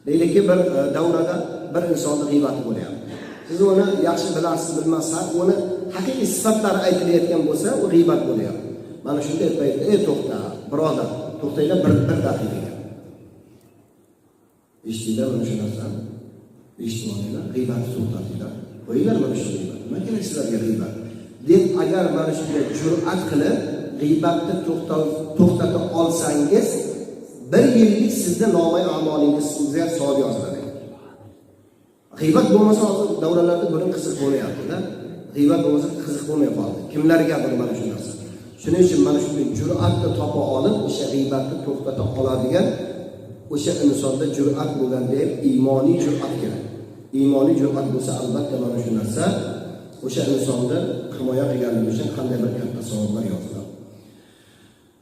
Deylikki bir davrada bir insonni g'iybat bo'lyapti. Siz uni yaxshi bilasiz, bilmasizlar, uni haqiqiy sifatlari aytilayotgan bo'lsa, u g'iybat bo'lyapti. Mana shunday paytda, to'xta, birodar, to'xtanglar bir daqiqaga. Eshitinglar mana shu narsani. Eshitib olinglar, g'iybatni to'xtatinglar. Qo'yinglar mana shu g'iybat. Nima kerak sizlarga g'iybat? Deb agar mana shunday jur'at qilib g'iybatni to'xtata olsangiz, bir yillik sizning nomai a'molingizga savob yoziladi. G'iybat bo'lmasa hozir davralarda buning qiziq bo'lyapti-da. G'iybat bo'lmasa qiziq bo'lmay qoldi. Kimlargadir mana shu narsa. Shuning uchun mana shunday jur'atni topa olib, o'sha g'iybatni to'xtata oladigan o'sha insonda jur'at bo'lganda iymoniy jur'at kerak. Iymoniy jur'at bo'lsa albatta mana shu narsa o'sha insonni himoya qilganligi uchun qanday bir katta savoblar yoziladi.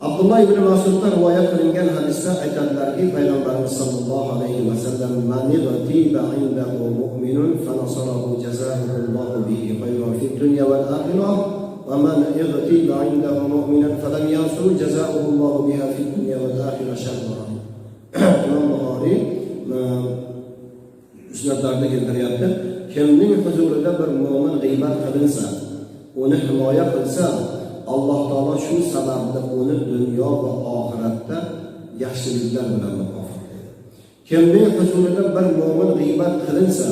Abdullah ibn Mas'uddan rivoyat qilingan hadisda aytadilarki, Payg'ambarimiz sollallohu alayhi va sallam: "Man yagtiba 'indahu mu'minun fa nasarahu jazaa'uhu Allahu bihi khayran fid dunya wal akhirah wa man yagtiba 'indahu mu'minan fa lam yansur jazaa'uhu Allahu biha fid dunya wal akhirah sharran." Imom Buxoriy musnadlarida keltiryapti. Kimning huzurida bir mu'min g'iybat qilinsa, uni himoya qilsa, Alloh taolo shu sababda uni dunyo va oxiratda yaxshiliklar bilan mukofotlaydi. Kimning huzurida bir mu'min g'iybat qilinsa,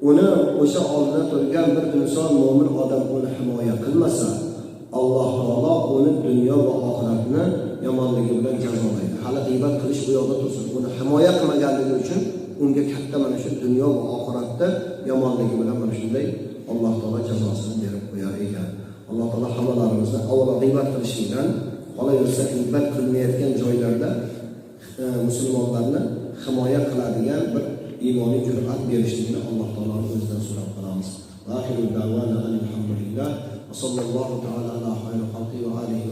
uni o'sha oldida turgan bir inson, mu'min odam uni himoya qilmasa, Alloh taolo uni dunyo va oxiratni yomonligi bilan jazolaydi. Hali g'iybat qilish bu yoqda tursin, uni himoya qilmaganligi uchun unga katta mana shu dunyo va oxiratda yomonligi bilan mana shunday Alloh taolo jazosini berib qo'yar ekan. Alloh taolo hammalarimizni avvalo g'iybat qilishdan, qolaversa g'iybat qilmayotgan joylarda musulmonlarni himoya qiladigan bir iymoniy jur'at berishlikni Alloh taoloning o'zidan so'rab qolamiz. Va axiru da'vana alhamdulillah va sallallohu ta'ala ala xayri xalqi va alihi